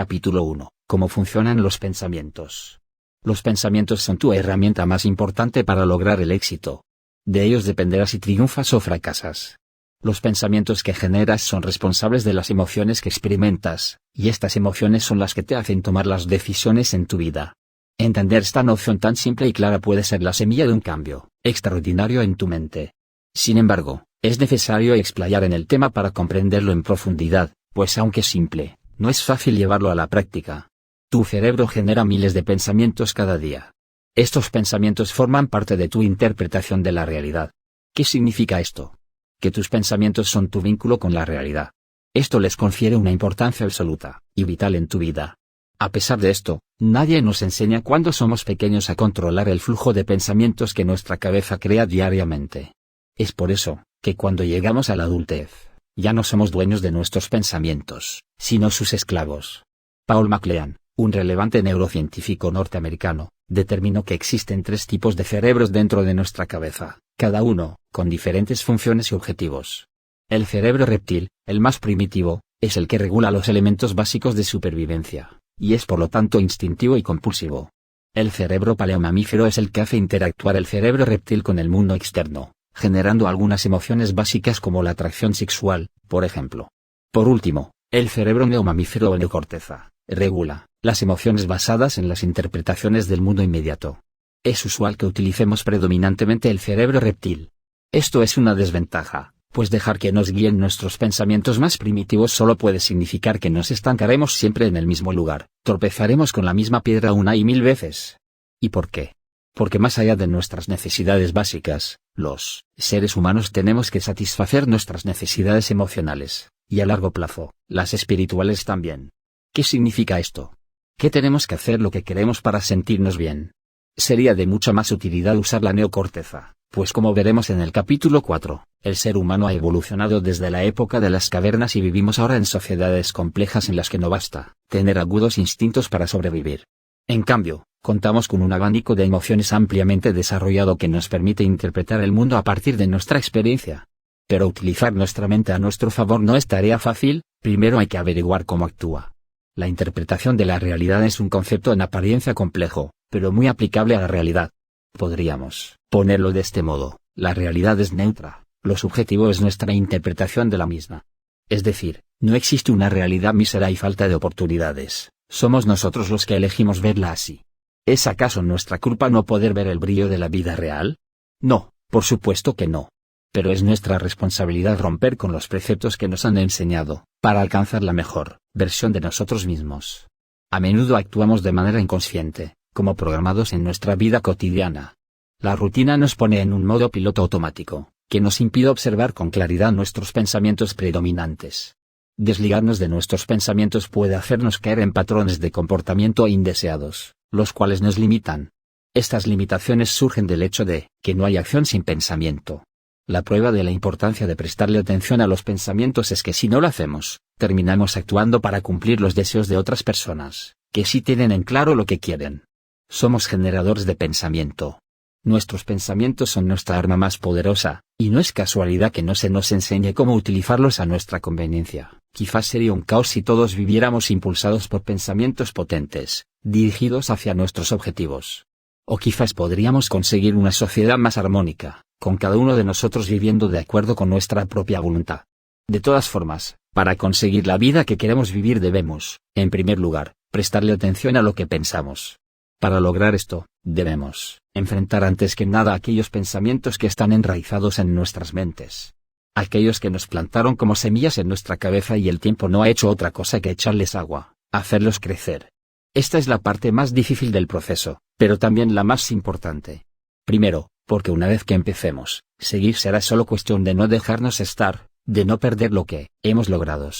Capítulo 1. ¿Cómo funcionan los pensamientos? Los pensamientos son tu herramienta más importante para lograr el éxito. De ellos dependerá si triunfas o fracasas. Los pensamientos que generas son responsables de las emociones que experimentas, y estas emociones son las que te hacen tomar las decisiones en tu vida. Entender esta noción tan simple y clara puede ser la semilla de un cambio extraordinario en tu mente. Sin embargo, es necesario explayar en el tema para comprenderlo en profundidad, pues aunque simple, no es fácil llevarlo a la práctica. Tu cerebro genera miles de pensamientos cada día. Estos pensamientos forman parte de tu interpretación de la realidad. ¿Qué significa esto? Que tus pensamientos son tu vínculo con la realidad. Esto les confiere una importancia absoluta y vital en tu vida. A pesar de esto, nadie nos enseña cuando somos pequeños a controlar el flujo de pensamientos que nuestra cabeza crea diariamente. Es por eso, que cuando llegamos a la adultez, ya no somos dueños de nuestros pensamientos, sino sus esclavos. Paul MacLean, un relevante neurocientífico norteamericano, determinó que existen 3 tipos de cerebros dentro de nuestra cabeza, cada uno, con diferentes funciones y objetivos. El cerebro reptil, el más primitivo, es el que regula los elementos básicos de supervivencia, y es por lo tanto instintivo y compulsivo. El cerebro paleomamífero es el que hace interactuar el cerebro reptil con el mundo externo, generando algunas emociones básicas como la atracción sexual, por ejemplo. Por último, el cerebro neomamífero o neocorteza, regula las emociones basadas en las interpretaciones del mundo inmediato. Es usual que utilicemos predominantemente el cerebro reptil. Esto es una desventaja, pues dejar que nos guíen nuestros pensamientos más primitivos solo puede significar que nos estancaremos siempre en el mismo lugar, tropezaremos con la misma piedra una y mil veces. ¿Y por qué? Porque más allá de nuestras necesidades básicas, los seres humanos tenemos que satisfacer nuestras necesidades emocionales, y a largo plazo, las espirituales también. ¿Qué significa esto? Que tenemos que hacer lo que queremos para sentirnos bien. Sería de mucha más utilidad usar la neocorteza, pues como veremos en el capítulo 4, el ser humano ha evolucionado desde la época de las cavernas y vivimos ahora en sociedades complejas en las que no basta tener agudos instintos para sobrevivir. En cambio, contamos con un abanico de emociones ampliamente desarrollado que nos permite interpretar el mundo a partir de nuestra experiencia. Pero utilizar nuestra mente a nuestro favor no es tarea fácil, primero hay que averiguar cómo actúa. La interpretación de la realidad es un concepto en apariencia complejo, pero muy aplicable a la realidad. Podríamos ponerlo de este modo: la realidad es neutra, lo subjetivo es nuestra interpretación de la misma. Es decir, no existe una realidad mísera y falta de oportunidades, somos nosotros los que elegimos verla así. ¿Es acaso nuestra culpa no poder ver el brillo de la vida real? No, por supuesto que no. Pero es nuestra responsabilidad romper con los preceptos que nos han enseñado, para alcanzar la mejor versión de nosotros mismos. A menudo actuamos de manera inconsciente, como programados en nuestra vida cotidiana. La rutina nos pone en un modo piloto automático, que nos impide observar con claridad nuestros pensamientos predominantes. Desligarnos de nuestros pensamientos puede hacernos caer en patrones de comportamiento indeseados, los cuales nos limitan. Estas limitaciones surgen del hecho de que no hay acción sin pensamiento. La prueba de la importancia de prestarle atención a los pensamientos es que si no lo hacemos, terminamos actuando para cumplir los deseos de otras personas, que sí tienen en claro lo que quieren. Somos generadores de pensamiento. Nuestros pensamientos son nuestra arma más poderosa, y no es casualidad que no se nos enseñe cómo utilizarlos a nuestra conveniencia. Quizás sería un caos si todos viviéramos impulsados por pensamientos potentes, dirigidos hacia nuestros objetivos. O quizás podríamos conseguir una sociedad más armónica, con cada uno de nosotros viviendo de acuerdo con nuestra propia voluntad. De todas formas, para conseguir la vida que queremos vivir debemos, en primer lugar, prestarle atención a lo que pensamos. Para lograr esto, debemos enfrentar antes que nada aquellos pensamientos que están enraizados en nuestras mentes. Aquellos que nos plantaron como semillas en nuestra cabeza y el tiempo no ha hecho otra cosa que echarles agua, hacerlos crecer. Esta es la parte más difícil del proceso, pero también la más importante. Primero, porque una vez que empecemos, seguir será solo cuestión de no dejarnos estar, de no perder lo que hemos logrado.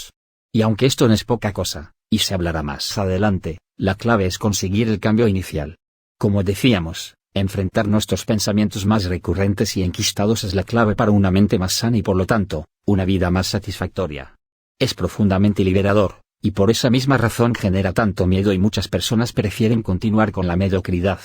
Y aunque esto no es poca cosa, y se hablará más adelante, la clave es conseguir el cambio inicial. Como decíamos, enfrentar nuestros pensamientos más recurrentes y enquistados es la clave para una mente más sana y por lo tanto, una vida más satisfactoria. Es profundamente liberador, y por esa misma razón genera tanto miedo y muchas personas prefieren continuar con la mediocridad.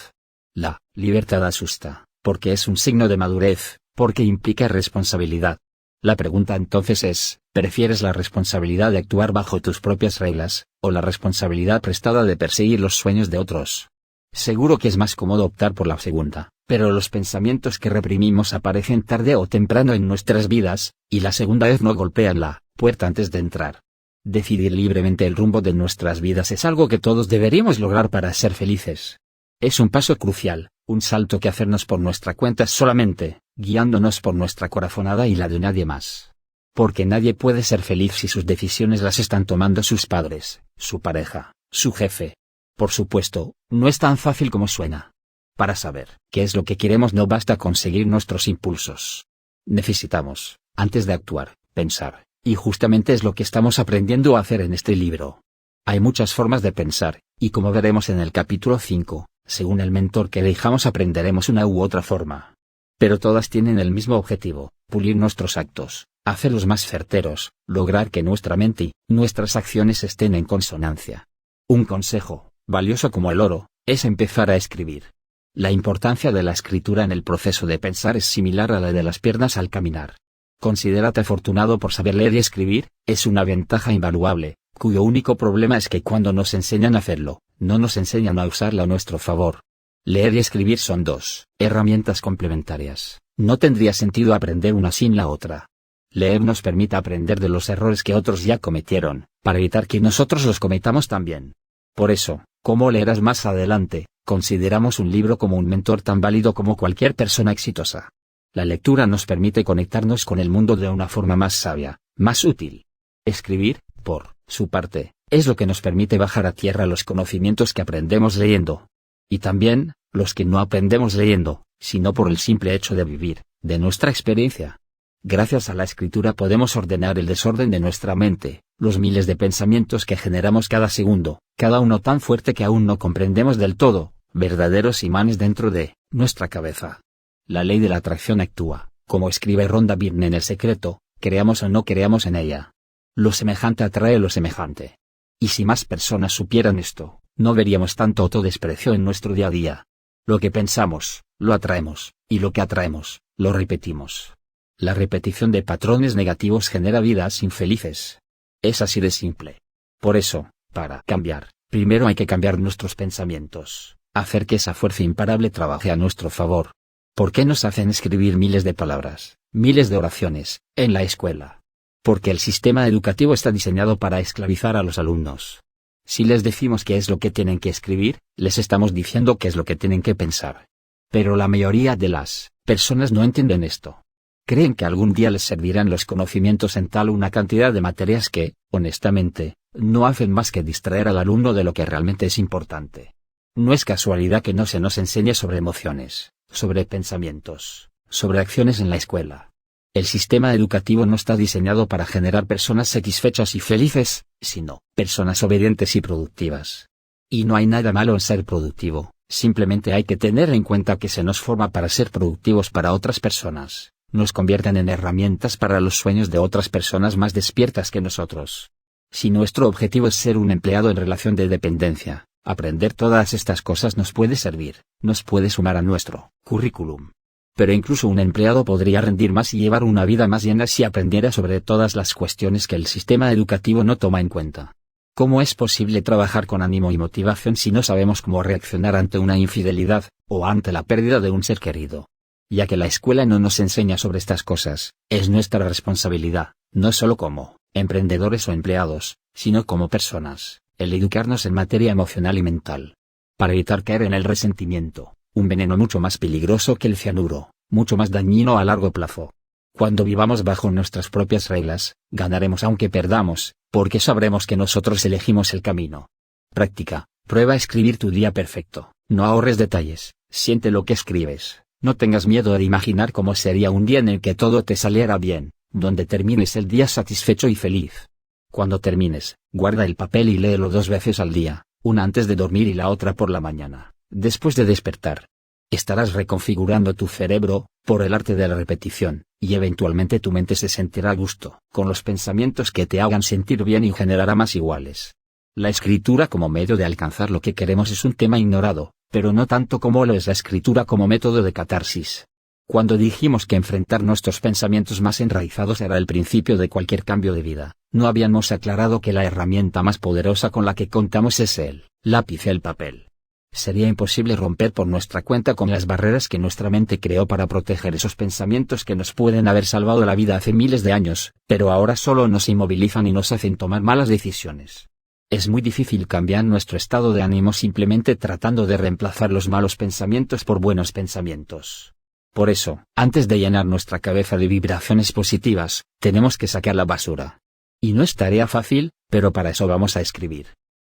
La libertad asusta, porque es un signo de madurez, porque implica responsabilidad. La pregunta entonces es, ¿prefieres la responsabilidad de actuar bajo tus propias reglas, o la responsabilidad prestada de perseguir los sueños de otros? Seguro que es más cómodo optar por la segunda, pero los pensamientos que reprimimos aparecen tarde o temprano en nuestras vidas, y la segunda vez no golpean la puerta antes de entrar. Decidir libremente el rumbo de nuestras vidas es algo que todos deberíamos lograr para ser felices. Es un paso crucial, un salto que hacernos por nuestra cuenta solamente, guiándonos por nuestra corazonada y la de nadie más. Porque nadie puede ser feliz si sus decisiones las están tomando sus padres, su pareja, su jefe. Por supuesto, no es tan fácil como suena. Para saber qué es lo que queremos no basta con seguir nuestros impulsos. Necesitamos, antes de actuar, pensar, y justamente es lo que estamos aprendiendo a hacer en este libro. Hay muchas formas de pensar, y como veremos en el capítulo 5, según el mentor que elijamos aprenderemos una u otra forma. Pero todas tienen el mismo objetivo, pulir nuestros actos, hacerlos más certeros, lograr que nuestra mente y nuestras acciones estén en consonancia. Un consejo, valioso como el oro, es empezar a escribir. La importancia de la escritura en el proceso de pensar es similar a la de las piernas al caminar. Considérate afortunado por saber leer y escribir, es una ventaja invaluable, cuyo único problema es que cuando nos enseñan a hacerlo, no nos enseñan a usarla a nuestro favor. Leer y escribir son dos herramientas complementarias, no tendría sentido aprender una sin la otra. Leer nos permite aprender de los errores que otros ya cometieron, para evitar que nosotros los cometamos también. Por eso, como leerás más adelante, consideramos un libro como un mentor tan válido como cualquier persona exitosa. La lectura nos permite conectarnos con el mundo de una forma más sabia, más útil. Escribir, por su parte, es lo que nos permite bajar a tierra los conocimientos que aprendemos leyendo. Y también, los que no aprendemos leyendo, sino por el simple hecho de vivir, de nuestra experiencia. Gracias a la escritura podemos ordenar el desorden de nuestra mente, los miles de pensamientos que generamos cada segundo, cada uno tan fuerte que aún no comprendemos del todo, verdaderos imanes dentro de nuestra cabeza. La ley de la atracción actúa, como escribe Rhonda Byrne en El Secreto, creamos o no creamos en ella. Lo semejante atrae lo semejante. Y si más personas supieran esto, no veríamos tanto autodesprecio en nuestro día a día. Lo que pensamos, lo atraemos, y lo que atraemos, lo repetimos. La repetición de patrones negativos genera vidas infelices. Es así de simple. Por eso, para cambiar, primero hay que cambiar nuestros pensamientos, hacer que esa fuerza imparable trabaje a nuestro favor. ¿Por qué nos hacen escribir miles de palabras, miles de oraciones, en la escuela? Porque el sistema educativo está diseñado para esclavizar a los alumnos. Si les decimos qué es lo que tienen que escribir, les estamos diciendo qué es lo que tienen que pensar. Pero la mayoría de las personas no entienden esto. Creen que algún día les servirán los conocimientos en tal una cantidad de materias que, honestamente, no hacen más que distraer al alumno de lo que realmente es importante. No es casualidad que no se nos enseñe sobre emociones, sobre pensamientos, sobre acciones en la escuela. El sistema educativo no está diseñado para generar personas satisfechas y felices, sino personas obedientes y productivas. Y no hay nada malo en ser productivo, simplemente hay que tener en cuenta que se nos forma para ser productivos para otras personas. Nos convierten en herramientas para los sueños de otras personas más despiertas que nosotros. Si nuestro objetivo es ser un empleado en relación de dependencia, aprender todas estas cosas nos puede servir, nos puede sumar a nuestro currículum. Pero incluso un empleado podría rendir más y llevar una vida más llena si aprendiera sobre todas las cuestiones que el sistema educativo no toma en cuenta. ¿Cómo es posible trabajar con ánimo y motivación si no sabemos cómo reaccionar ante una infidelidad, o ante la pérdida de un ser querido? Ya que la escuela no nos enseña sobre estas cosas, es nuestra responsabilidad, no solo como emprendedores o empleados, sino como personas, el educarnos en materia emocional y mental. Para evitar caer en el resentimiento, un veneno mucho más peligroso que el cianuro, mucho más dañino a largo plazo. Cuando vivamos bajo nuestras propias reglas, ganaremos aunque perdamos, porque sabremos que nosotros elegimos el camino. Práctica, prueba a escribir tu día perfecto, no ahorres detalles, siente lo que escribes. No tengas miedo de imaginar cómo sería un día en el que todo te saliera bien, donde termines el día satisfecho y feliz. Cuando termines, guarda el papel y léelo 2 veces al día, una antes de dormir y la otra por la mañana, después de despertar. Estarás reconfigurando tu cerebro, por el arte de la repetición, y eventualmente tu mente se sentirá a gusto con los pensamientos que te hagan sentir bien y generará más iguales. La escritura como medio de alcanzar lo que queremos es un tema ignorado, pero no tanto como lo es la escritura como método de catarsis. Cuando dijimos que enfrentar nuestros pensamientos más enraizados era el principio de cualquier cambio de vida, no habíamos aclarado que la herramienta más poderosa con la que contamos es el lápiz y el papel. Sería imposible romper por nuestra cuenta con las barreras que nuestra mente creó para proteger esos pensamientos que nos pueden haber salvado la vida hace miles de años, pero ahora solo nos inmovilizan y nos hacen tomar malas decisiones. Es muy difícil cambiar nuestro estado de ánimo simplemente tratando de reemplazar los malos pensamientos por buenos pensamientos. Por eso, antes de llenar nuestra cabeza de vibraciones positivas, tenemos que sacar la basura. Y no es tarea fácil, pero para eso vamos a escribir.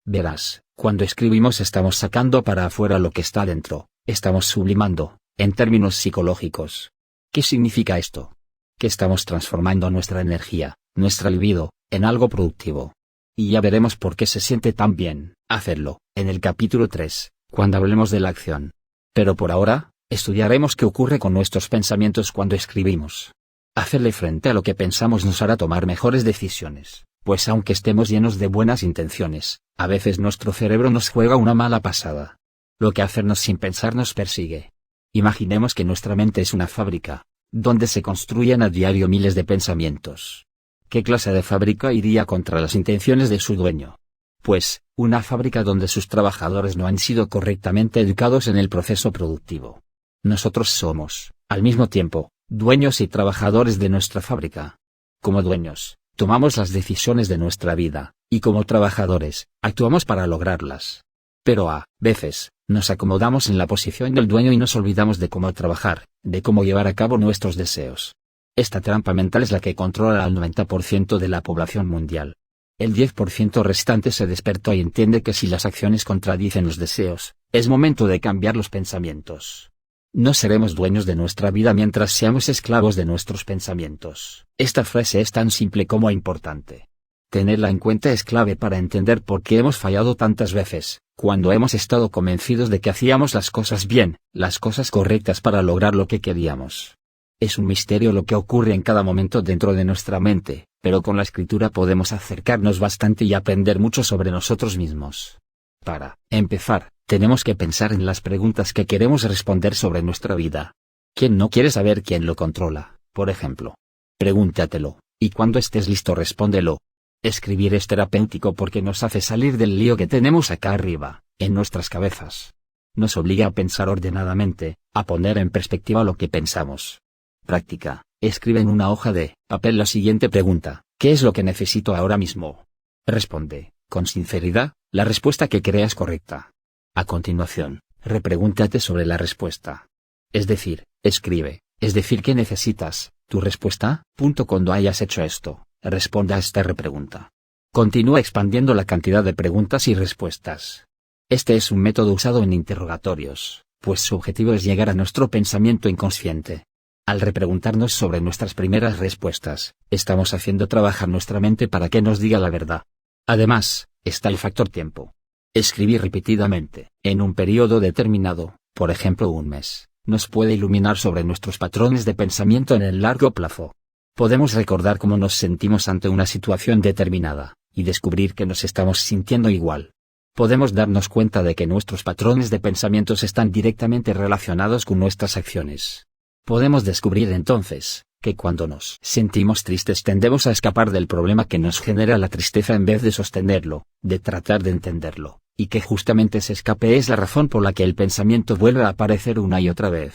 Verás, cuando escribimos estamos sacando para afuera lo que está dentro, estamos sublimando, en términos psicológicos. ¿Qué significa esto? Que estamos transformando nuestra energía, nuestra libido, en algo productivo. Y ya veremos por qué se siente tan bien hacerlo, en el capítulo 3, cuando hablemos de la acción. Pero por ahora, estudiaremos qué ocurre con nuestros pensamientos cuando escribimos. Hacerle frente a lo que pensamos nos hará tomar mejores decisiones, pues aunque estemos llenos de buenas intenciones, a veces nuestro cerebro nos juega una mala pasada. Lo que hacernos sin pensar nos persigue. Imaginemos que nuestra mente es una fábrica, donde se construyen a diario miles de pensamientos. ¿Qué clase de fábrica iría contra las intenciones de su dueño? Pues, una fábrica donde sus trabajadores no han sido correctamente educados en el proceso productivo. Nosotros somos, al mismo tiempo, dueños y trabajadores de nuestra fábrica. Como dueños, tomamos las decisiones de nuestra vida, y como trabajadores, actuamos para lograrlas. Pero a veces, nos acomodamos en la posición del dueño y nos olvidamos de cómo trabajar, de cómo llevar a cabo nuestros deseos. Esta trampa mental es la que controla al 90% de la población mundial. El 10% restante se despertó y entiende que si las acciones contradicen los deseos, es momento de cambiar los pensamientos. No seremos dueños de nuestra vida mientras seamos esclavos de nuestros pensamientos. Esta frase es tan simple como importante. Tenerla en cuenta es clave para entender por qué hemos fallado tantas veces, cuando hemos estado convencidos de que hacíamos las cosas bien, las cosas correctas para lograr lo que queríamos. Es un misterio lo que ocurre en cada momento dentro de nuestra mente, pero con la escritura podemos acercarnos bastante y aprender mucho sobre nosotros mismos. Para empezar, tenemos que pensar en las preguntas que queremos responder sobre nuestra vida. ¿Quién no quiere saber quién lo controla, por ejemplo? Pregúntatelo, y cuando estés listo respóndelo. Escribir es terapéutico porque nos hace salir del lío que tenemos acá arriba, en nuestras cabezas. Nos obliga a pensar ordenadamente, a poner en perspectiva lo que pensamos. Práctica, escribe en una hoja de papel la siguiente pregunta: ¿qué es lo que necesito ahora mismo? Responde, con sinceridad, la respuesta que creas correcta. A continuación, repregúntate sobre la respuesta. Es decir, escribe, ¿qué necesitas? ¿Tu respuesta? Cuando hayas hecho esto, responda a esta repregunta. Continúa expandiendo la cantidad de preguntas y respuestas. Este es un método usado en interrogatorios, pues su objetivo es llegar a nuestro pensamiento inconsciente. Al repreguntarnos sobre nuestras primeras respuestas, estamos haciendo trabajar nuestra mente para que nos diga la verdad. Además, está el factor tiempo. Escribir repetidamente, en un periodo determinado, por ejemplo un mes, nos puede iluminar sobre nuestros patrones de pensamiento en el largo plazo. Podemos recordar cómo nos sentimos ante una situación determinada, y descubrir que nos estamos sintiendo igual. Podemos darnos cuenta de que nuestros patrones de pensamientos están directamente relacionados con nuestras acciones. Podemos descubrir entonces, que cuando nos sentimos tristes tendemos a escapar del problema que nos genera la tristeza en vez de sostenerlo, de tratar de entenderlo, y que justamente ese escape es la razón por la que el pensamiento vuelve a aparecer una y otra vez.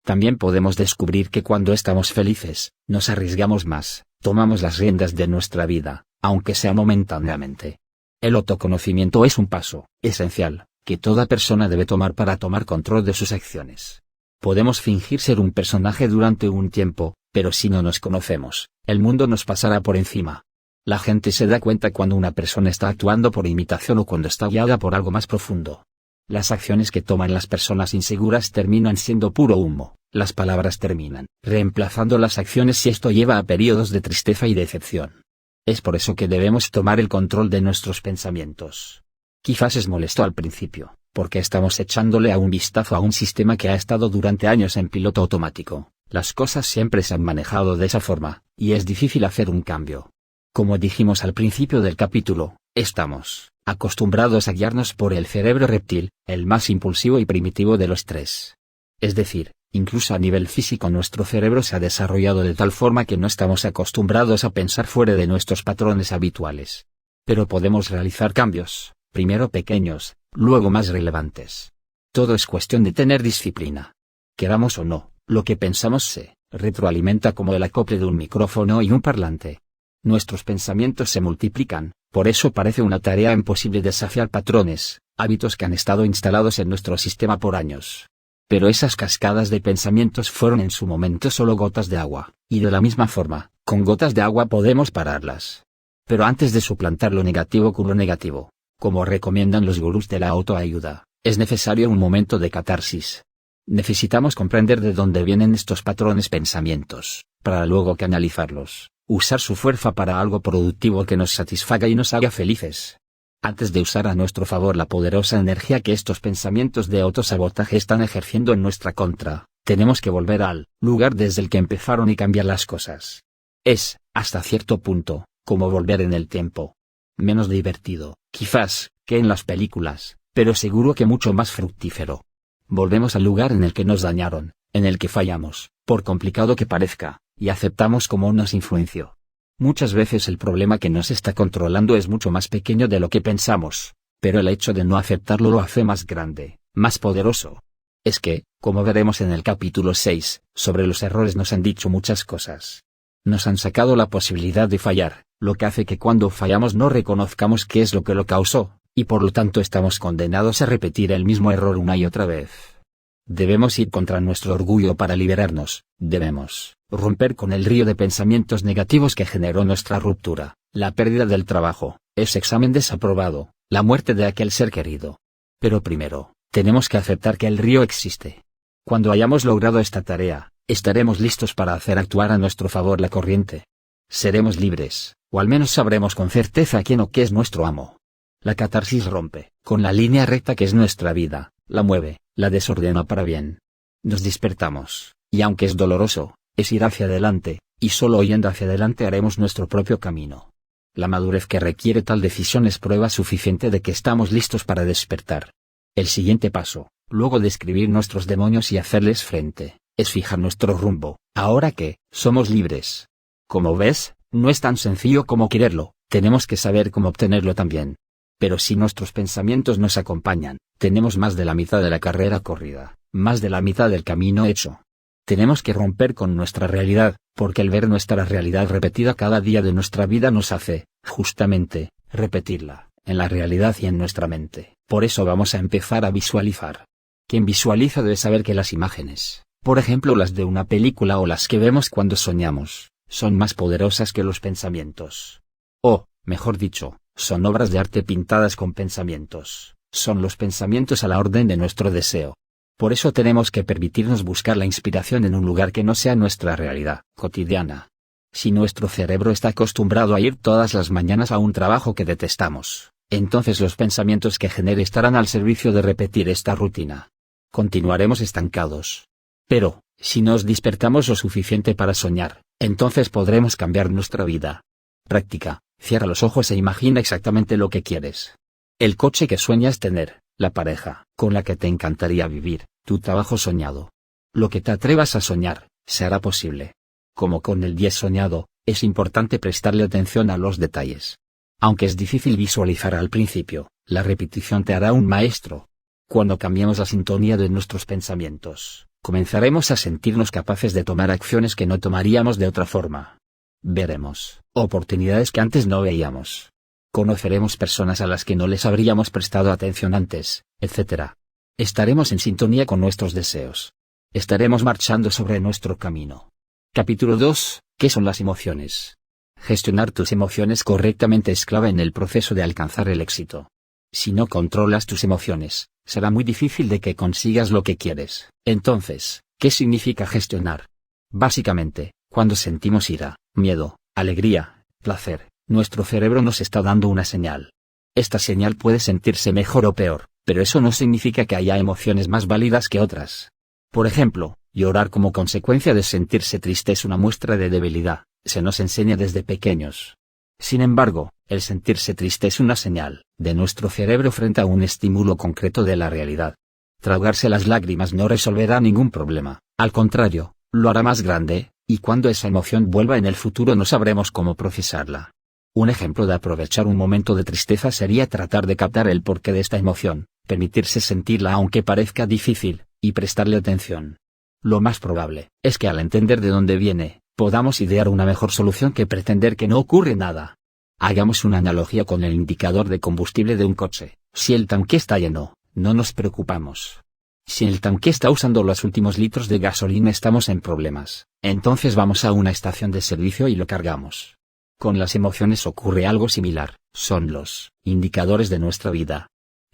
También podemos descubrir que cuando estamos felices, nos arriesgamos más, tomamos las riendas de nuestra vida, aunque sea momentáneamente. El autoconocimiento es un paso esencial que toda persona debe tomar para tomar control de sus acciones. Podemos fingir ser un personaje durante un tiempo, pero si no nos conocemos, el mundo nos pasará por encima. La gente se da cuenta cuando una persona está actuando por imitación o cuando está guiada por algo más profundo. Las acciones que toman las personas inseguras terminan siendo puro humo, las palabras terminan reemplazando las acciones y esto lleva a periodos de tristeza y decepción. Es por eso que debemos tomar el control de nuestros pensamientos. Quizás es molesto al principio, porque estamos echándole a un vistazo a un sistema que ha estado durante años en piloto automático. Las cosas siempre se han manejado de esa forma, y es difícil hacer un cambio. Como dijimos al principio del capítulo, estamos acostumbrados a guiarnos por el cerebro reptil, el más impulsivo y primitivo de los tres. Es decir, Incluso a nivel físico nuestro cerebro se ha desarrollado de tal forma que no estamos acostumbrados a pensar fuera de nuestros patrones habituales. Pero podemos realizar cambios, primero pequeños, luego más relevantes. Todo es cuestión de tener disciplina. Queramos o no, lo que pensamos se retroalimenta como el acople de un micrófono y un parlante. Nuestros pensamientos se multiplican, por eso parece una tarea imposible desafiar patrones, hábitos que han estado instalados en nuestro sistema por años. Pero esas cascadas de pensamientos fueron en su momento solo gotas de agua, y de la misma forma, con gotas de agua podemos pararlas. Pero antes de suplantar lo negativo con lo negativo, como recomiendan los gurús de la autoayuda, es necesario un momento de catarsis. Necesitamos comprender de dónde vienen estos patrones pensamientos, para luego canalizarlos, usar su fuerza para algo productivo que nos satisfaga y nos haga felices. Antes de usar a nuestro favor la poderosa energía que estos pensamientos de autosabotaje están ejerciendo en nuestra contra, tenemos que volver al lugar desde el que empezaron y cambiar las cosas. Es, hasta cierto punto, como volver en el tiempo. Menos divertido, quizás, que en las películas, pero seguro que mucho más fructífero. Volvemos al lugar en el que nos dañaron, en el que fallamos, por complicado que parezca, y aceptamos cómo nos influenció. Muchas veces el problema que nos está controlando es mucho más pequeño de lo que pensamos, pero el hecho de no aceptarlo lo hace más grande, más poderoso. Es que, como veremos en el capítulo 6, sobre los errores nos han dicho muchas cosas. Nos han sacado la posibilidad de fallar, lo que hace que cuando fallamos no reconozcamos qué es lo que lo causó, y por lo tanto estamos condenados a repetir el mismo error una y otra vez. Debemos ir contra nuestro orgullo para liberarnos, debemos romper con el río de pensamientos negativos que generó nuestra ruptura, la pérdida del trabajo, ese examen desaprobado, la muerte de aquel ser querido. Pero primero, tenemos que aceptar que el río existe. Cuando hayamos logrado esta tarea, estaremos listos para hacer actuar a nuestro favor la corriente. Seremos libres, o al menos sabremos con certeza quién o qué es nuestro amo. La catarsis rompe con la línea recta que es nuestra vida, la mueve, la desordena para bien. Nos despertamos, y aunque es doloroso, es ir hacia adelante, y solo yendo hacia adelante haremos nuestro propio camino. La madurez que requiere tal decisión es prueba suficiente de que estamos listos para despertar. El siguiente paso, luego de escribir nuestros demonios y hacerles frente, es fijar nuestro rumbo, ahora que somos libres. Como ves, no es tan sencillo como quererlo, tenemos que saber cómo obtenerlo también. Pero si nuestros pensamientos nos acompañan, tenemos más de la mitad de la carrera corrida, más de la mitad del camino hecho. Tenemos que romper con nuestra realidad, porque el ver nuestra realidad repetida cada día de nuestra vida nos hace, justamente, repetirla, en la realidad y en nuestra mente. Por eso vamos a empezar a visualizar. Quien visualiza debe saber que las imágenes, por ejemplo las de una película o las que vemos cuando soñamos, son más poderosas que los pensamientos. O, mejor dicho, son obras de arte pintadas con pensamientos, son los pensamientos a la orden de nuestro deseo. Por eso tenemos que permitirnos buscar la inspiración en un lugar que no sea nuestra realidad cotidiana. Si nuestro cerebro está acostumbrado a ir todas las mañanas a un trabajo que detestamos, entonces los pensamientos que genere estarán al servicio de repetir esta rutina. Continuaremos estancados. Pero, si nos despertamos lo suficiente para soñar, entonces podremos cambiar nuestra vida. Práctica, cierra los ojos e imagina exactamente lo que quieres. El coche que sueñas tener, la pareja con la que te encantaría vivir, tu trabajo soñado. Lo que te atrevas a soñar, se hará posible. Como con el 10 soñado, es importante prestarle atención a los detalles. Aunque es difícil visualizar al principio, la repetición te hará un maestro. Cuando cambiemos la sintonía de nuestros pensamientos, comenzaremos a sentirnos capaces de tomar acciones que no tomaríamos de otra forma. Veremos oportunidades que antes no veíamos. Conoceremos personas a las que no les habríamos prestado atención antes, etc. Estaremos en sintonía con nuestros deseos. Estaremos marchando sobre nuestro camino. Capítulo 2. ¿Qué son las emociones? Gestionar tus emociones correctamente es clave en el proceso de alcanzar el éxito. Si no controlas tus emociones, será muy difícil de que consigas lo que quieres. Entonces, ¿qué significa gestionar? Básicamente, cuando sentimos ira, miedo, alegría, placer, nuestro cerebro nos está dando una señal. Esta señal puede sentirse mejor o peor, pero eso no significa que haya emociones más válidas que otras. Por ejemplo, llorar como consecuencia de sentirse triste es una muestra de debilidad, se nos enseña desde pequeños. Sin embargo, el sentirse triste es una señal de nuestro cerebro frente a un estímulo concreto de la realidad. Tragarse las lágrimas no resolverá ningún problema, Al contrario, lo hará más grande, y cuando esa emoción vuelva en el futuro no sabremos cómo procesarla. Un ejemplo de aprovechar un momento de tristeza sería tratar de captar el porqué de esta emoción, permitirse sentirla aunque parezca difícil, y prestarle atención. Lo más probable es que al entender de dónde viene, podamos idear una mejor solución que pretender que no ocurre nada. Hagamos una analogía con el indicador de combustible de un coche. Si el tanque está lleno, no nos preocupamos. Si el tanque está usando los últimos litros de gasolina estamos en problemas, entonces vamos a una estación de servicio y lo cargamos. Con las emociones ocurre algo similar, son los indicadores de nuestra vida.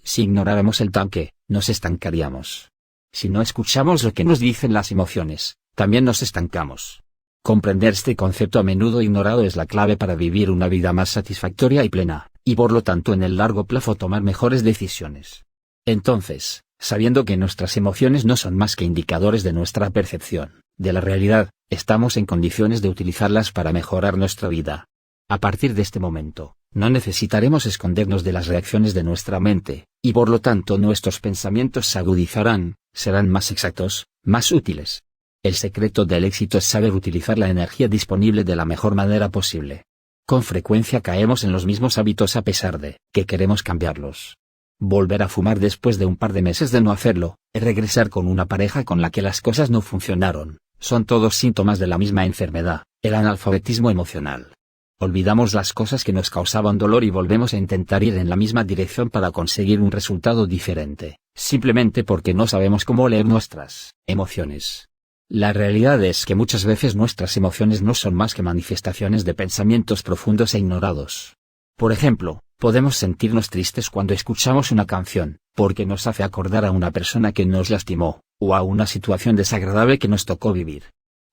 Si ignoráramos el tanque, nos estancaríamos. Si no escuchamos lo que nos dicen las emociones, también nos estancamos. Comprender este concepto a menudo ignorado es la clave para vivir una vida más satisfactoria y plena, y por lo tanto en el largo plazo tomar mejores decisiones. Entonces, sabiendo que nuestras emociones no son más que indicadores de nuestra percepción de la realidad, estamos en condiciones de utilizarlas para mejorar nuestra vida. A partir de este momento, no necesitaremos escondernos de las reacciones de nuestra mente, y por lo tanto nuestros pensamientos se agudizarán, serán más exactos, más útiles. El secreto del éxito es saber utilizar la energía disponible de la mejor manera posible. Con frecuencia caemos en los mismos hábitos a pesar de que queremos cambiarlos. Volver a fumar después de un par de meses de no hacerlo, y regresar con una pareja con la que las cosas no funcionaron, son todos síntomas de la misma enfermedad, el analfabetismo emocional. Olvidamos las cosas que nos causaban dolor y volvemos a intentar ir en la misma dirección para conseguir un resultado diferente, simplemente porque no sabemos cómo leer nuestras emociones. La realidad es que muchas veces nuestras emociones no son más que manifestaciones de pensamientos profundos e ignorados. Por ejemplo, podemos sentirnos tristes cuando escuchamos una canción, porque nos hace acordar a una persona que nos lastimó, o a una situación desagradable que nos tocó vivir.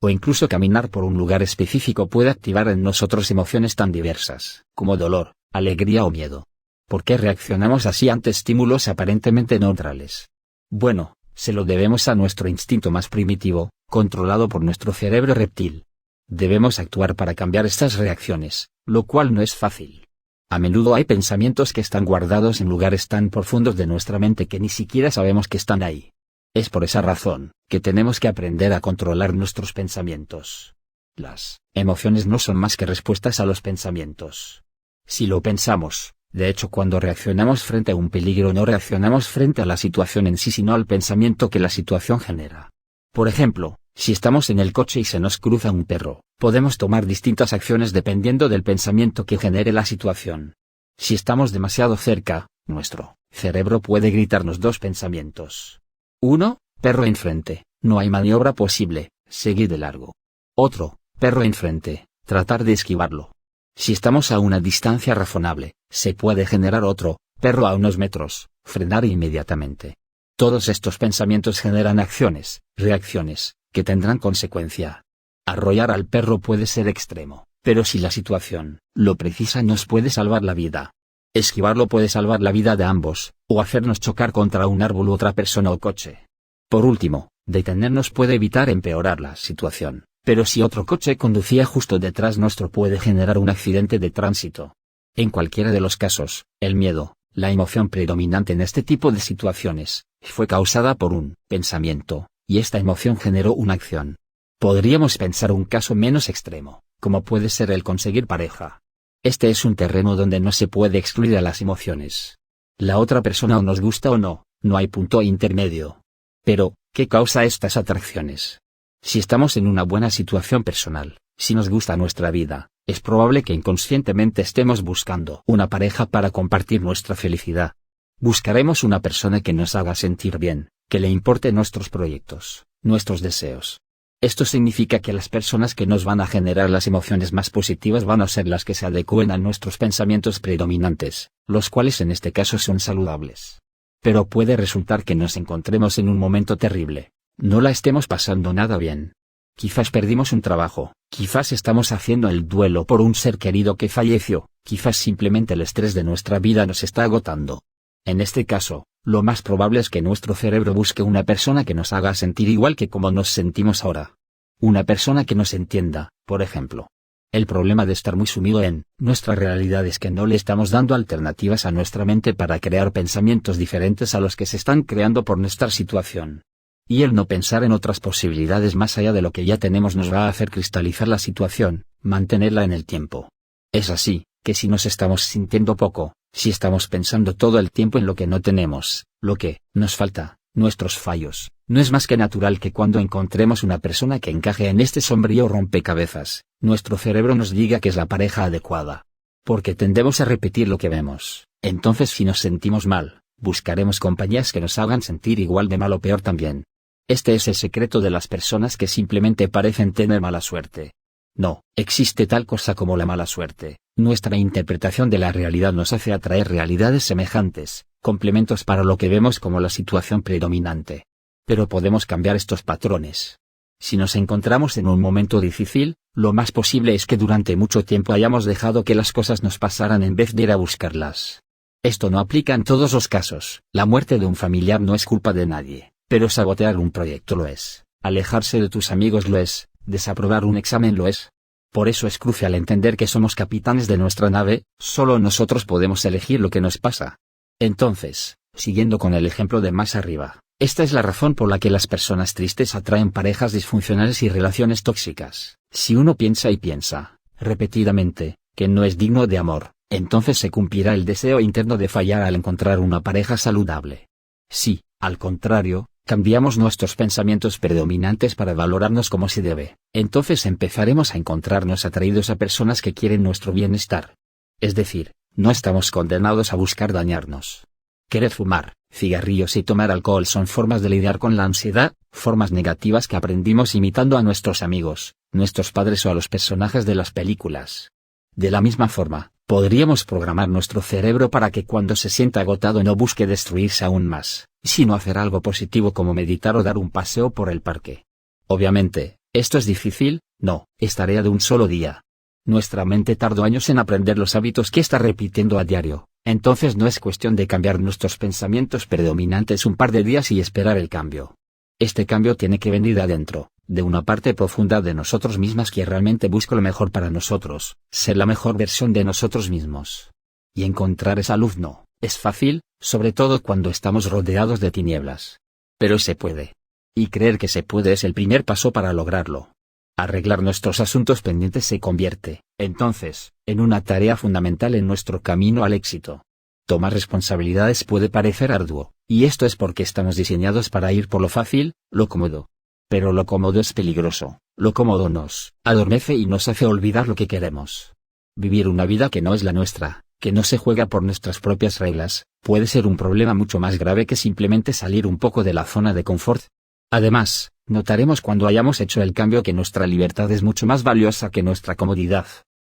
O incluso caminar por un lugar específico puede activar en nosotros emociones tan diversas, como dolor, alegría o miedo. ¿Por qué reaccionamos así ante estímulos aparentemente neutrales? Bueno, se lo debemos a nuestro instinto más primitivo, controlado por nuestro cerebro reptil. Debemos actuar para cambiar estas reacciones, lo cual no es fácil. A menudo hay pensamientos que están guardados en lugares tan profundos de nuestra mente que ni siquiera sabemos que están ahí. Es por esa razón que tenemos que aprender a controlar nuestros pensamientos. Las emociones no son más que respuestas a los pensamientos. Si lo pensamos, de hecho cuando reaccionamos frente a un peligro no reaccionamos frente a la situación en sí sino al pensamiento que la situación genera. Por ejemplo, si estamos en el coche y se nos cruza un perro, podemos tomar distintas acciones dependiendo del pensamiento que genere la situación. Si estamos demasiado cerca, nuestro cerebro puede gritarnos dos pensamientos. 1. Perro enfrente, no hay maniobra posible, seguir de largo. Otro, perro enfrente, tratar de esquivarlo. Si estamos a una distancia razonable, se puede generar otro, perro a unos metros, frenar inmediatamente. Todos estos pensamientos generan acciones, reacciones, que tendrán consecuencia. Arrollar al perro puede ser extremo, pero si la situación lo precisa nos puede salvar la vida. Esquivarlo puede salvar la vida de ambos, o hacernos chocar contra un árbol u otra persona o coche. Por último, detenernos puede evitar empeorar la situación, pero si otro coche conducía justo detrás nuestro puede generar un accidente de tránsito. En cualquiera de los casos, el miedo, la emoción predominante en este tipo de situaciones, fue causada por un pensamiento, y esta emoción generó una acción. Podríamos pensar un caso menos extremo, como puede ser el conseguir pareja. Este es un terreno donde no se puede excluir a las emociones. La otra persona o nos gusta o no, no hay punto intermedio. Pero, ¿qué causa estas atracciones? Si estamos en una buena situación personal, si nos gusta nuestra vida, es probable que inconscientemente estemos buscando una pareja para compartir nuestra felicidad. Buscaremos una persona que nos haga sentir bien, que le importe nuestros proyectos, nuestros deseos. Esto significa que las personas que nos van a generar las emociones más positivas van a ser las que se adecúen a nuestros pensamientos predominantes, los cuales en este caso son saludables. Pero puede resultar que nos encontremos en un momento terrible, no la estemos pasando nada bien. Quizás perdimos un trabajo, quizás estamos haciendo el duelo por un ser querido que falleció, quizás simplemente el estrés de nuestra vida nos está agotando. En este caso, lo más probable es que nuestro cerebro busque una persona que nos haga sentir igual que como nos sentimos ahora. Una persona que nos entienda, por ejemplo. El problema de estar muy sumido en nuestra realidad es que no le estamos dando alternativas a nuestra mente para crear pensamientos diferentes a los que se están creando por nuestra situación. y el no pensar en otras posibilidades más allá de lo que ya tenemos nos va a hacer cristalizar la situación, mantenerla en el tiempo. Es así, que si nos estamos sintiendo poco, si estamos pensando todo el tiempo en lo que no tenemos, lo que nos falta, nuestros fallos, no es más que natural que cuando encontremos una persona que encaje en este sombrío rompecabezas, nuestro cerebro nos diga que es la pareja adecuada. Porque tendemos a repetir lo que vemos. Entonces si nos sentimos mal, buscaremos compañías que nos hagan sentir igual de mal o peor también. Este es el secreto de las personas que simplemente parecen tener mala suerte. No, existe tal cosa como la mala suerte. Nuestra interpretación de la realidad nos hace atraer realidades semejantes, complementos para lo que vemos como la situación predominante. Pero podemos cambiar estos patrones. Si nos encontramos en un momento difícil, lo más posible es que durante mucho tiempo hayamos dejado que las cosas nos pasaran en vez de ir a buscarlas. Esto no aplica en todos los casos. La muerte de un familiar no es culpa de nadie, pero sabotear un proyecto lo es, alejarse de tus amigos lo es, desaprobar un examen lo es. Por eso es crucial entender que somos capitanes de nuestra nave, solo nosotros podemos elegir lo que nos pasa. Entonces, siguiendo con el ejemplo de más arriba, esta es la razón por la que las personas tristes atraen parejas disfuncionales y relaciones tóxicas. Si uno piensa y piensa, repetidamente, que no es digno de amor, entonces se cumplirá el deseo interno de fallar al encontrar una pareja saludable. Si, al contrario, cambiamos nuestros pensamientos predominantes para valorarnos como se debe, entonces empezaremos a encontrarnos atraídos a personas que quieren nuestro bienestar. Es decir, no estamos condenados a buscar dañarnos. Querer fumar, cigarrillos y tomar alcohol son formas de lidiar con la ansiedad, formas negativas que aprendimos imitando a nuestros amigos, nuestros padres o a los personajes de las películas. De la misma forma, podríamos programar nuestro cerebro para que cuando se sienta agotado no busque destruirse aún más, sino hacer algo positivo como meditar o dar un paseo por el parque. Obviamente, ¿esto es difícil? No, es tarea de un solo día. Nuestra mente tardó años en aprender los hábitos que está repitiendo a diario, entonces no es cuestión de cambiar nuestros pensamientos predominantes un par de días y esperar el cambio. Este cambio tiene que venir de adentro, de una parte profunda de nosotros mismas que realmente busca lo mejor para nosotros, ser la mejor versión de nosotros mismos. Y encontrar esa luz no es fácil, sobre todo cuando estamos rodeados de tinieblas. Pero se puede. Y creer que se puede es el primer paso para lograrlo. Arreglar nuestros asuntos pendientes se convierte, entonces, en una tarea fundamental en nuestro camino al éxito. Tomar responsabilidades puede parecer arduo, y esto es porque estamos diseñados para ir por lo fácil, lo cómodo. Pero lo cómodo es peligroso, lo cómodo nos adormece y nos hace olvidar lo que queremos. Vivir una vida que no es la nuestra, que no se juega por nuestras propias reglas, puede ser un problema mucho más grave que simplemente salir un poco de la zona de confort. Además, notaremos cuando hayamos hecho el cambio que nuestra libertad es mucho más valiosa que nuestra comodidad.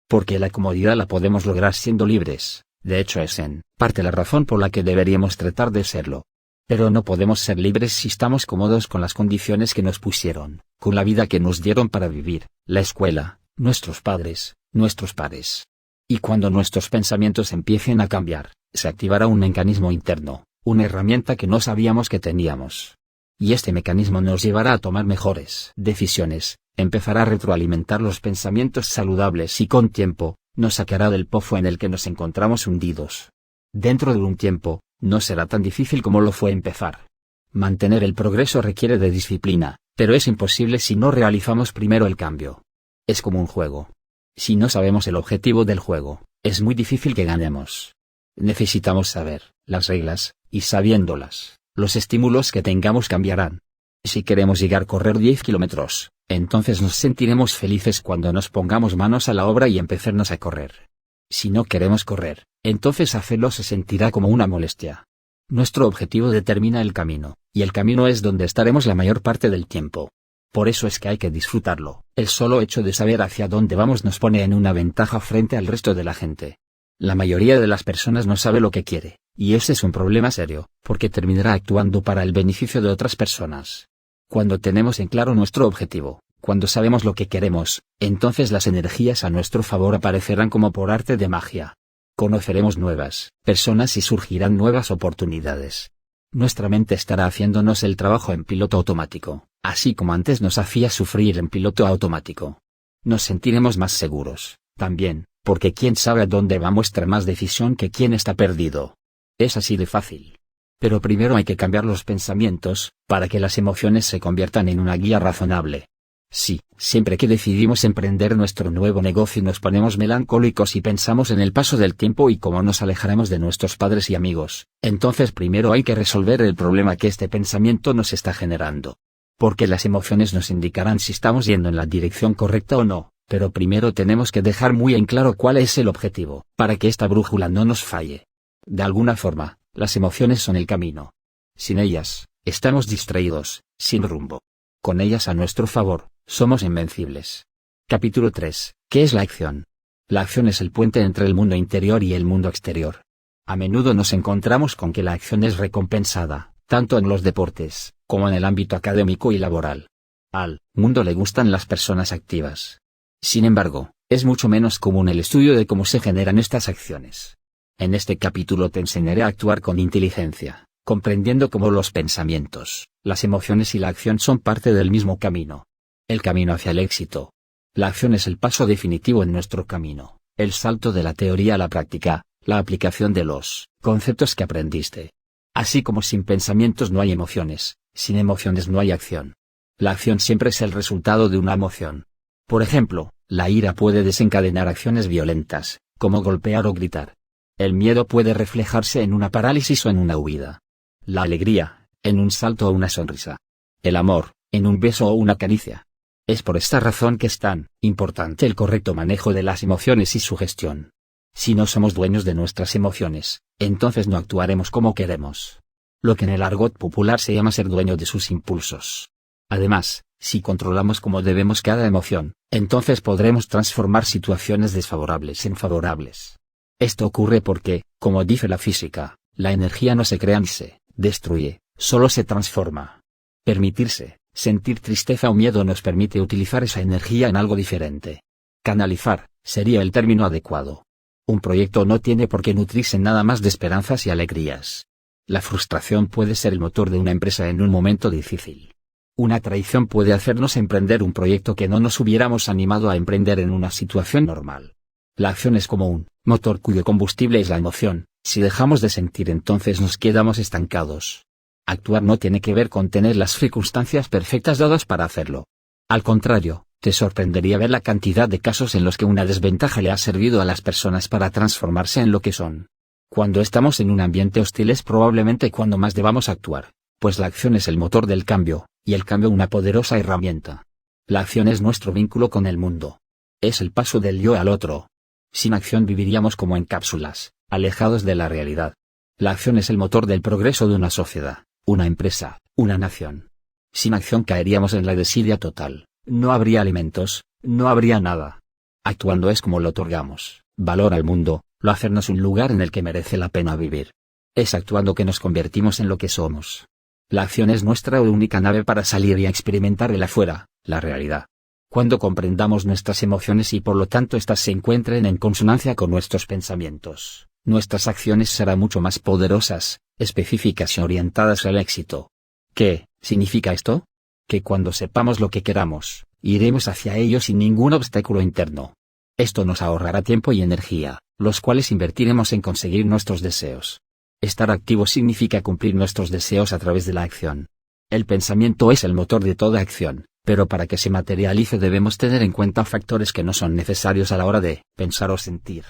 Porque la comodidad la podemos lograr siendo libres, de hecho es en parte la razón por la que deberíamos tratar de serlo. Pero no podemos ser libres si estamos cómodos con las condiciones que nos pusieron, con la vida que nos dieron para vivir, la escuela, nuestros padres, nuestros pares. Y cuando nuestros pensamientos empiecen a cambiar, se activará un mecanismo interno, una herramienta que no sabíamos que teníamos. Y este mecanismo nos llevará a tomar mejores decisiones, empezará a retroalimentar los pensamientos saludables y con tiempo, nos sacará del pozo en el que nos encontramos hundidos. Dentro de un tiempo, no será tan difícil como lo fue empezar. Mantener el progreso requiere de disciplina, pero es imposible si no realizamos primero el cambio. Es como un juego. Si no sabemos el objetivo del juego, es muy difícil que ganemos. Necesitamos saber las reglas, y sabiéndolas, los estímulos que tengamos cambiarán. Si queremos llegar a correr 10 kilómetros, entonces nos sentiremos felices cuando nos pongamos manos a la obra y empecemos a correr. Si no queremos correr, entonces hacerlo se sentirá como una molestia. Nuestro objetivo determina el camino, y el camino es donde estaremos la mayor parte del tiempo. Por eso es que hay que disfrutarlo. El solo hecho de saber hacia dónde vamos nos pone en una ventaja frente al resto de la gente. La mayoría de las personas no sabe lo que quiere, y ese es un problema serio, porque terminará actuando para el beneficio de otras personas. Cuando tenemos en claro nuestro objetivo, cuando sabemos lo que queremos, entonces las energías a nuestro favor aparecerán como por arte de magia. Conoceremos nuevas personas y surgirán nuevas oportunidades. Nuestra mente estará haciéndonos el trabajo en piloto automático, así como antes nos hacía sufrir en piloto automático. Nos sentiremos más seguros, también, porque quién sabe a dónde va muestra más decisión que quien está perdido. Es así de fácil. Pero primero hay que cambiar los pensamientos, para que las emociones se conviertan en una guía razonable. Sí, siempre que decidimos emprender nuestro nuevo negocio nos ponemos melancólicos y pensamos en el paso del tiempo y cómo nos alejaremos de nuestros padres y amigos, entonces primero hay que resolver el problema que este pensamiento nos está generando. Porque las emociones nos indicarán si estamos yendo en la dirección correcta o no, pero primero tenemos que dejar muy en claro cuál es el objetivo, para que esta brújula no nos falle. De alguna forma, las emociones son el camino. Sin ellas, estamos distraídos, sin rumbo. Con ellas a nuestro favor, somos invencibles. Capítulo 3. ¿Qué es la acción? La acción es el puente entre el mundo interior y el mundo exterior. A menudo nos encontramos con que la acción es recompensada, tanto en los deportes, como en el ámbito académico y laboral. Al mundo le gustan las personas activas. Sin embargo, es mucho menos común el estudio de cómo se generan estas acciones. En este capítulo te enseñaré a actuar con inteligencia, comprendiendo cómo los pensamientos, las emociones y la acción son parte del mismo camino. El camino hacia el éxito. La acción es el paso definitivo en nuestro camino, el salto de la teoría a la práctica, la aplicación de los conceptos que aprendiste. Así como sin pensamientos no hay emociones, sin emociones no hay acción. La acción siempre es el resultado de una emoción. Por ejemplo, la ira puede desencadenar acciones violentas, como golpear o gritar. El miedo puede reflejarse en una parálisis o en una huida. La alegría, en un salto o una sonrisa. El amor, en un beso o una caricia. Es por esta razón que es tan importante el correcto manejo de las emociones y su gestión. Si no somos dueños de nuestras emociones, entonces no actuaremos como queremos. Lo que en el argot popular se llama ser dueño de sus impulsos. Además, si controlamos como debemos cada emoción, entonces podremos transformar situaciones desfavorables en favorables. Esto ocurre porque, como dice la física, la energía no se crea ni se destruye, solo se transforma. Permitirse sentir tristeza o miedo nos permite utilizar esa energía en algo diferente. Canalizar, sería el término adecuado. Un proyecto no tiene por qué nutrirse nada más de esperanzas y alegrías. La frustración puede ser el motor de una empresa en un momento difícil. Una traición puede hacernos emprender un proyecto que no nos hubiéramos animado a emprender en una situación normal. La acción es como un motor cuyo combustible es la emoción. Si dejamos de sentir, entonces nos quedamos estancados. Actuar no tiene que ver con tener las circunstancias perfectas dadas para hacerlo. Al contrario, te sorprendería ver la cantidad de casos en los que una desventaja le ha servido a las personas para transformarse en lo que son. Cuando estamos en un ambiente hostil es probablemente cuando más debamos actuar, pues la acción es el motor del cambio, y el cambio una poderosa herramienta. La acción es nuestro vínculo con el mundo. Es el paso del yo al otro. Sin acción viviríamos como en cápsulas, alejados de la realidad. La acción es el motor del progreso de una sociedad, una empresa, una nación. Sin acción caeríamos en la desidia total, no habría alimentos, no habría nada. Actuando es como le otorgamos valor al mundo, lo hacernos un lugar en el que merece la pena vivir. Es actuando que nos convertimos en lo que somos. La acción es nuestra única nave para salir y experimentar el afuera, la realidad. Cuando comprendamos nuestras emociones y por lo tanto éstas se encuentren en consonancia con nuestros pensamientos, nuestras acciones serán mucho más poderosas, específicas y orientadas al éxito. ¿Qué significa esto? Que cuando sepamos lo que queramos, iremos hacia ello sin ningún obstáculo interno. Esto nos ahorrará tiempo y energía, los cuales invertiremos en conseguir nuestros deseos. Estar activo significa cumplir nuestros deseos a través de la acción. El pensamiento es el motor de toda acción, pero para que se materialice debemos tener en cuenta factores que no son necesarios a la hora de pensar o sentir.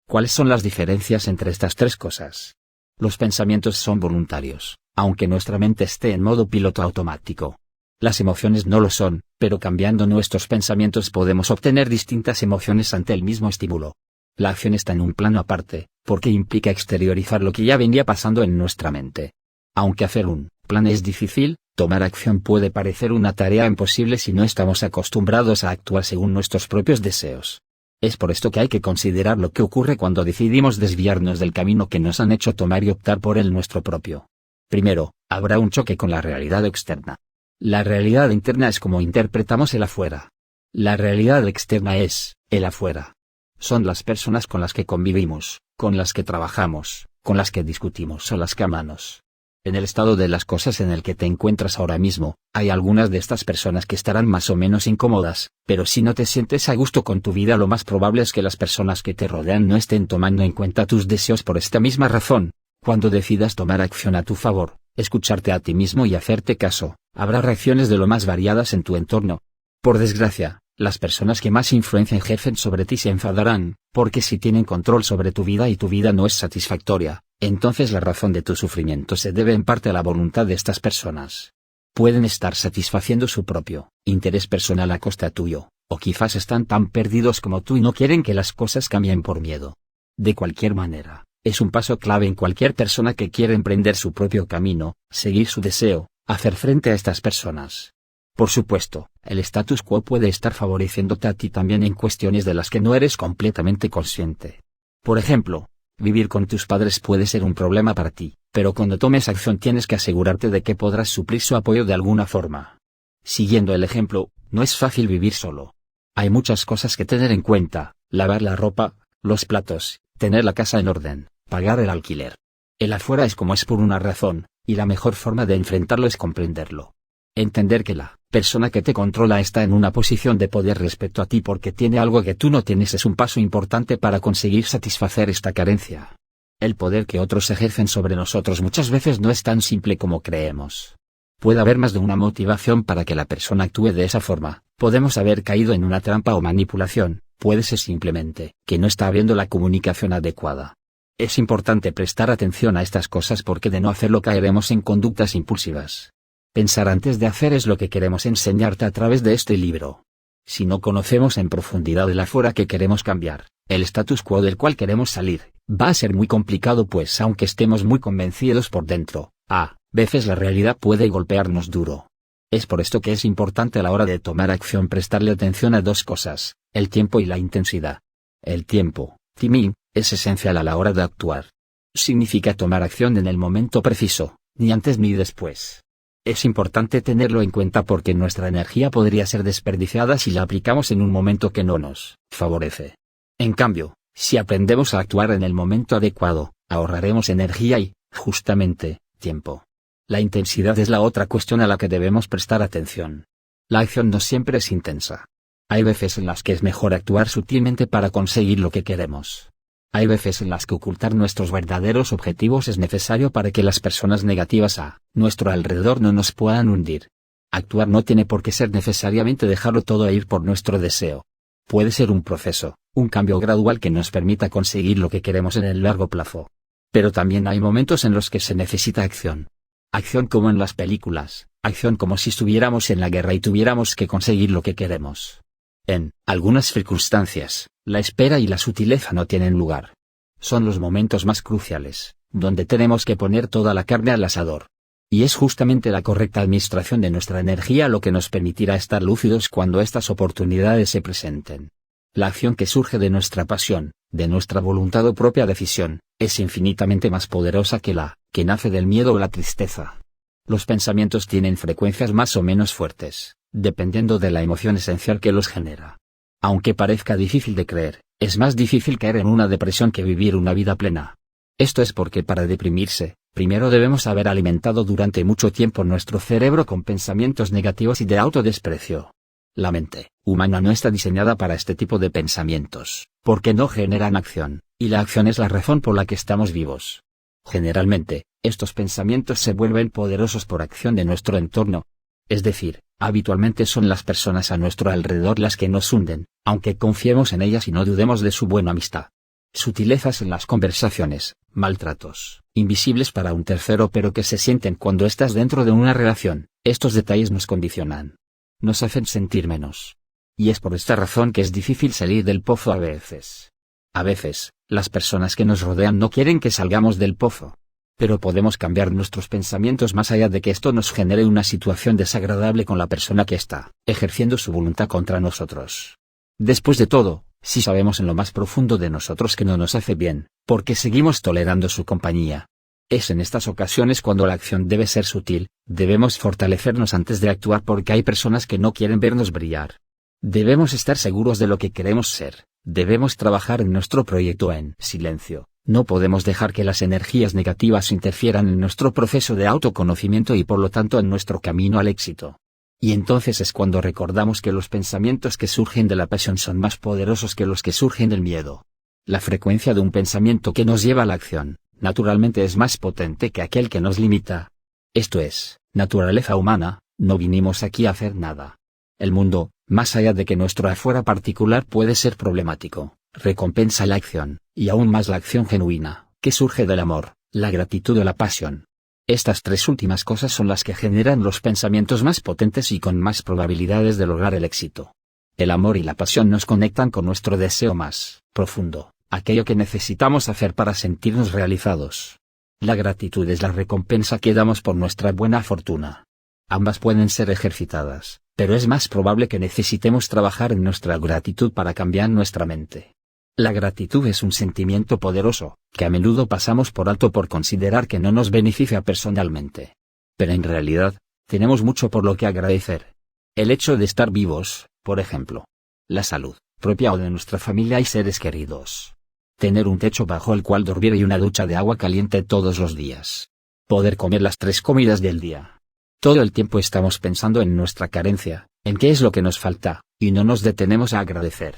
¿Cuáles son las diferencias entre estas tres cosas? Los pensamientos son voluntarios, aunque nuestra mente esté en modo piloto automático. Las emociones no lo son, pero cambiando nuestros pensamientos podemos obtener distintas emociones ante el mismo estímulo. La acción está en un plano aparte, porque implica exteriorizar lo que ya venía pasando en nuestra mente. Aunque hacer un plan es difícil, tomar acción puede parecer una tarea imposible si no estamos acostumbrados a actuar según nuestros propios deseos. Es por esto que hay que considerar lo que ocurre cuando decidimos desviarnos del camino que nos han hecho tomar y optar por el nuestro propio. Primero, habrá un choque con la realidad externa. La realidad interna es como interpretamos el afuera. La realidad externa es el afuera. Son las personas con las que convivimos, con las que trabajamos, con las que discutimos o las que amamos. En el estado de las cosas en el que te encuentras ahora mismo, hay algunas de estas personas que estarán más o menos incómodas, pero si no te sientes a gusto con tu vida, lo más probable es que las personas que te rodean no estén tomando en cuenta tus deseos por esta misma razón. Cuando decidas tomar acción a tu favor, escucharte a ti mismo y hacerte caso, habrá reacciones de lo más variadas en tu entorno. Por desgracia, las personas que más influencia ejercen sobre ti se enfadarán, porque si tienen control sobre tu vida y tu vida no es satisfactoria, entonces la razón de tu sufrimiento se debe en parte a la voluntad de estas personas. Pueden estar satisfaciendo su propio interés personal a costa tuyo, o quizás están tan perdidos como tú y no quieren que las cosas cambien por miedo. De cualquier manera, es un paso clave en cualquier persona que quiere emprender su propio camino, seguir su deseo, hacer frente a estas personas. Por supuesto, el status quo puede estar favoreciéndote a ti también en cuestiones de las que no eres completamente consciente. Por ejemplo, vivir con tus padres puede ser un problema para ti, pero cuando tomes acción tienes que asegurarte de que podrás suplir su apoyo de alguna forma. Siguiendo el ejemplo, no es fácil vivir solo. Hay muchas cosas que tener en cuenta: lavar la ropa, los platos, tener la casa en orden, pagar el alquiler. El afuera es como es por una razón, y la mejor forma de enfrentarlo es comprenderlo. Entender que la persona que te controla está en una posición de poder respecto a ti porque tiene algo que tú no tienes es un paso importante para conseguir satisfacer esta carencia. El poder que otros ejercen sobre nosotros muchas veces no es tan simple como creemos. Puede haber más de una motivación para que la persona actúe de esa forma. Podemos haber caído en una trampa o manipulación, puede ser simplemente que no está habiendo la comunicación adecuada. Es importante prestar atención a estas cosas porque de no hacerlo caeremos en conductas impulsivas. Pensar antes de hacer es lo que queremos enseñarte a través de este libro. Si no conocemos en profundidad el afuera que queremos cambiar, el status quo del cual queremos salir, va a ser muy complicado, pues aunque estemos muy convencidos por dentro, a veces la realidad puede golpearnos duro. Es por esto que es importante a la hora de tomar acción prestarle atención a dos cosas: el tiempo y la intensidad. El tiempo, timing, es esencial a la hora de actuar. Significa tomar acción en el momento preciso, ni antes ni después. Es importante tenerlo en cuenta porque nuestra energía podría ser desperdiciada si la aplicamos en un momento que no nos favorece. En cambio, si aprendemos a actuar en el momento adecuado, ahorraremos energía y, justamente, tiempo. La intensidad es la otra cuestión a la que debemos prestar atención. La acción no siempre es intensa. Hay veces en las que es mejor actuar sutilmente para conseguir lo que queremos. Hay veces en las que ocultar nuestros verdaderos objetivos es necesario para que las personas negativas a nuestro alrededor no nos puedan hundir. Actuar no tiene por qué ser necesariamente dejarlo todo ir por nuestro deseo. Puede ser un proceso, un cambio gradual que nos permita conseguir lo que queremos en el largo plazo. Pero también hay momentos en los que se necesita acción. Acción como en las películas, acción como si estuviéramos en la guerra y tuviéramos que conseguir lo que queremos. En algunas circunstancias, la espera y la sutileza no tienen lugar. Son los momentos más cruciales, donde tenemos que poner toda la carne al asador. Y es justamente la correcta administración de nuestra energía lo que nos permitirá estar lúcidos cuando estas oportunidades se presenten. La acción que surge de nuestra pasión, de nuestra voluntad o propia decisión, es infinitamente más poderosa que la que nace del miedo o la tristeza. Los pensamientos tienen frecuencias más o menos fuertes, dependiendo de la emoción esencial que los genera. Aunque parezca difícil de creer, es más difícil caer en una depresión que vivir una vida plena. Esto es porque para deprimirse, primero debemos haber alimentado durante mucho tiempo nuestro cerebro con pensamientos negativos y de autodesprecio. La mente humana no está diseñada para este tipo de pensamientos, porque no generan acción, y la acción es la razón por la que estamos vivos. Generalmente, estos pensamientos se vuelven poderosos por acción de nuestro entorno. Es decir, habitualmente son las personas a nuestro alrededor las que nos hunden, aunque confiemos en ellas y no dudemos de su buena amistad. Sutilezas en las conversaciones, maltratos, invisibles para un tercero pero que se sienten cuando estás dentro de una relación, estos detalles nos condicionan. Nos hacen sentir menos. Y es por esta razón que es difícil salir del pozo a veces. A veces, las personas que nos rodean no quieren que salgamos del pozo. Pero podemos cambiar nuestros pensamientos más allá de que esto nos genere una situación desagradable con la persona que está ejerciendo su voluntad contra nosotros. Después de todo, si sabemos en lo más profundo de nosotros que no nos hace bien, ¿por qué seguimos tolerando su compañía? Es en estas ocasiones cuando la acción debe ser sutil, debemos fortalecernos antes de actuar porque hay personas que no quieren vernos brillar. Debemos estar seguros de lo que queremos ser, debemos trabajar en nuestro proyecto en silencio. No podemos dejar que las energías negativas interfieran en nuestro proceso de autoconocimiento y por lo tanto en nuestro camino al éxito. Y entonces es cuando recordamos que los pensamientos que surgen de la pasión son más poderosos que los que surgen del miedo. La frecuencia de un pensamiento que nos lleva a la acción naturalmente es más potente que aquel que nos limita. Esto es, naturaleza humana, no vinimos aquí a hacer nada. El mundo, más allá de que nuestro afuera particular puede ser problemático, recompensa la acción, y aún más la acción genuina, que surge del amor, la gratitud o la pasión. Estas tres últimas cosas son las que generan los pensamientos más potentes y con más probabilidades de lograr el éxito. El amor y la pasión nos conectan con nuestro deseo más profundo, aquello que necesitamos hacer para sentirnos realizados. La gratitud es la recompensa que damos por nuestra buena fortuna. Ambas pueden ser ejercitadas, pero es más probable que necesitemos trabajar en nuestra gratitud para cambiar nuestra mente. La gratitud es un sentimiento poderoso, que a menudo pasamos por alto por considerar que no nos beneficia personalmente. Pero en realidad, tenemos mucho por lo que agradecer. El hecho de estar vivos, por ejemplo. La salud, propia o de nuestra familia y seres queridos. Tener un techo bajo el cual dormir y una ducha de agua caliente todos los días. Poder comer las 3 comidas del día. Todo el tiempo estamos pensando en nuestra carencia, en qué es lo que nos falta, y no nos detenemos a agradecer.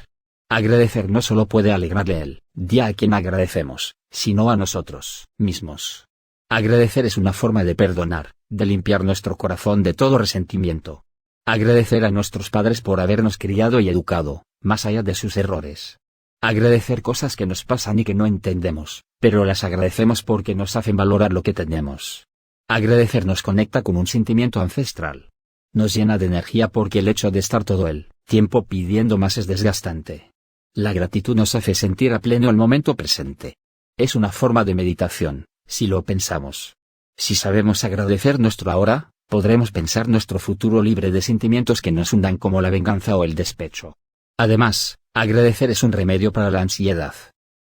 Agradecer no solo puede alegrarle el día a quien agradecemos, sino a nosotros mismos. Agradecer es una forma de perdonar, de limpiar nuestro corazón de todo resentimiento. Agradecer a nuestros padres por habernos criado y educado, más allá de sus errores. Agradecer cosas que nos pasan y que no entendemos, pero las agradecemos porque nos hacen valorar lo que tenemos. Agradecer nos conecta con un sentimiento ancestral. Nos llena de energía porque el hecho de estar todo el tiempo pidiendo más es desgastante. La gratitud nos hace sentir a pleno el momento presente. Es una forma de meditación, si lo pensamos. Si sabemos agradecer nuestro ahora, podremos pensar nuestro futuro libre de sentimientos que nos hundan como la venganza o el despecho. Además, agradecer es un remedio para la ansiedad.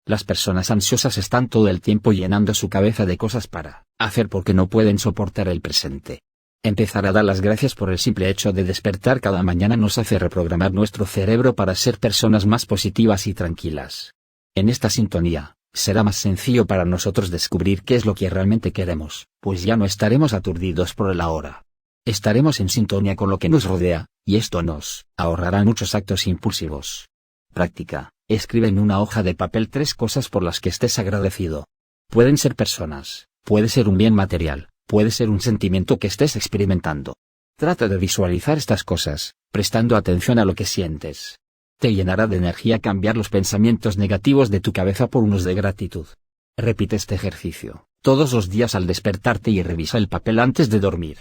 Las personas ansiosas están todo el tiempo llenando su cabeza de cosas para hacer porque no pueden soportar el presente. Empezar a dar las gracias por el simple hecho de despertar cada mañana nos hace reprogramar nuestro cerebro para ser personas más positivas y tranquilas. En esta sintonía, será más sencillo para nosotros descubrir qué es lo que realmente queremos, pues ya no estaremos aturdidos por el ahora. Estaremos en sintonía con lo que nos rodea, y esto nos ahorrará muchos actos impulsivos. Práctica: escribe en una hoja de papel 3 cosas por las que estés agradecido. Pueden ser personas, puede ser un bien material, puede ser un sentimiento que estés experimentando. Trata de visualizar estas cosas, prestando atención a lo que sientes. Te llenará de energía cambiar los pensamientos negativos de tu cabeza por unos de gratitud. Repite este ejercicio todos los días al despertarte y revisa el papel antes de dormir.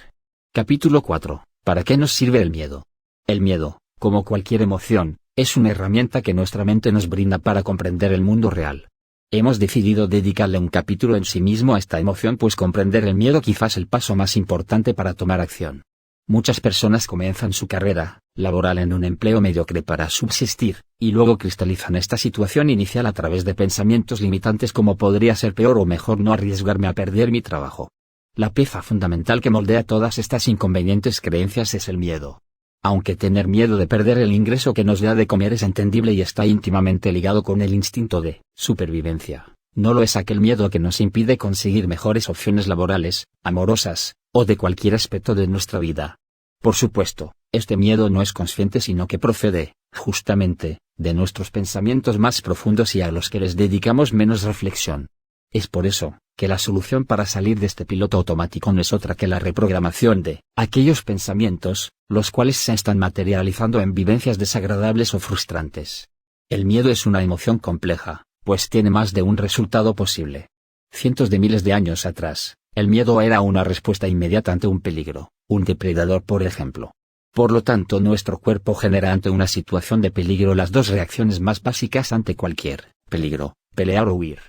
Capítulo 4. ¿Para qué nos sirve el miedo? El miedo, como cualquier emoción, es una herramienta que nuestra mente nos brinda para comprender el mundo real. Hemos decidido dedicarle un capítulo en sí mismo a esta emoción, pues comprender el miedo quizás es el paso más importante para tomar acción. Muchas personas comienzan su carrera laboral en un empleo mediocre para subsistir, y luego cristalizan esta situación inicial a través de pensamientos limitantes como podría ser peor o mejor no arriesgarme a perder mi trabajo. La pieza fundamental que moldea todas estas inconvenientes creencias es el miedo. Aunque tener miedo de perder el ingreso que nos da de comer es entendible y está íntimamente ligado con el instinto de supervivencia, no lo es aquel miedo que nos impide conseguir mejores opciones laborales, amorosas, o de cualquier aspecto de nuestra vida. Por supuesto, este miedo no es consciente sino que procede, justamente, de nuestros pensamientos más profundos y a los que les dedicamos menos reflexión. Es por eso, que la solución para salir de este piloto automático no es otra que la reprogramación de aquellos pensamientos, los cuales se están materializando en vivencias desagradables o frustrantes. El miedo es una emoción compleja, pues tiene más de un resultado posible. Cientos de miles de años atrás, el miedo era una respuesta inmediata ante un peligro, un depredador por ejemplo. Por lo tanto, nuestro cuerpo genera ante una situación de peligro las 2 reacciones más básicas ante cualquier peligro: pelear o huir.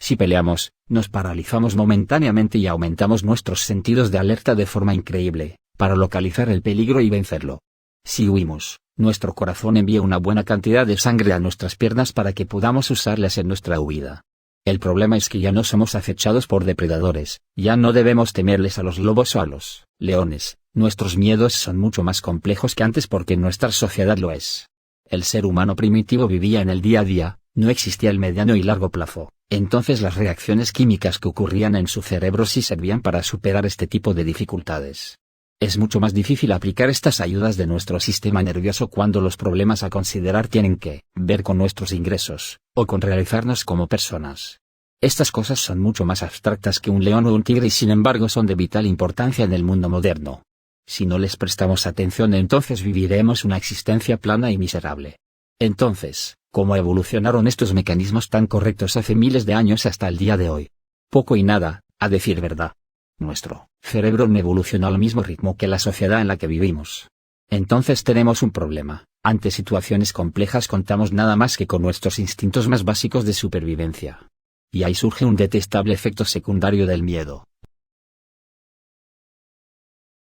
Si peleamos, nos paralizamos momentáneamente y aumentamos nuestros sentidos de alerta de forma increíble, para localizar el peligro y vencerlo. Si huimos, nuestro corazón envía una buena cantidad de sangre a nuestras piernas para que podamos usarlas en nuestra huida. El problema es que ya no somos acechados por depredadores, ya no debemos temerles a los lobos o a los leones, nuestros miedos son mucho más complejos que antes porque nuestra sociedad lo es. El ser humano primitivo vivía en el día a día, no existía el mediano y largo plazo. Entonces las reacciones químicas que ocurrían en su cerebro sí servían para superar este tipo de dificultades. Es mucho más difícil aplicar estas ayudas de nuestro sistema nervioso cuando los problemas a considerar tienen que ver con nuestros ingresos, o con realizarnos como personas. Estas cosas son mucho más abstractas que un león o un tigre y sin embargo son de vital importancia en el mundo moderno. Si no les prestamos atención, entonces viviremos una existencia plana y miserable. Entonces, ¿cómo evolucionaron estos mecanismos tan correctos hace miles de años hasta el día de hoy? Poco y nada, a decir verdad. Nuestro cerebro no evolucionó al mismo ritmo que la sociedad en la que vivimos. Entonces tenemos un problema. Ante situaciones complejas contamos nada más que con nuestros instintos más básicos de supervivencia. Y ahí surge un detestable efecto secundario del miedo,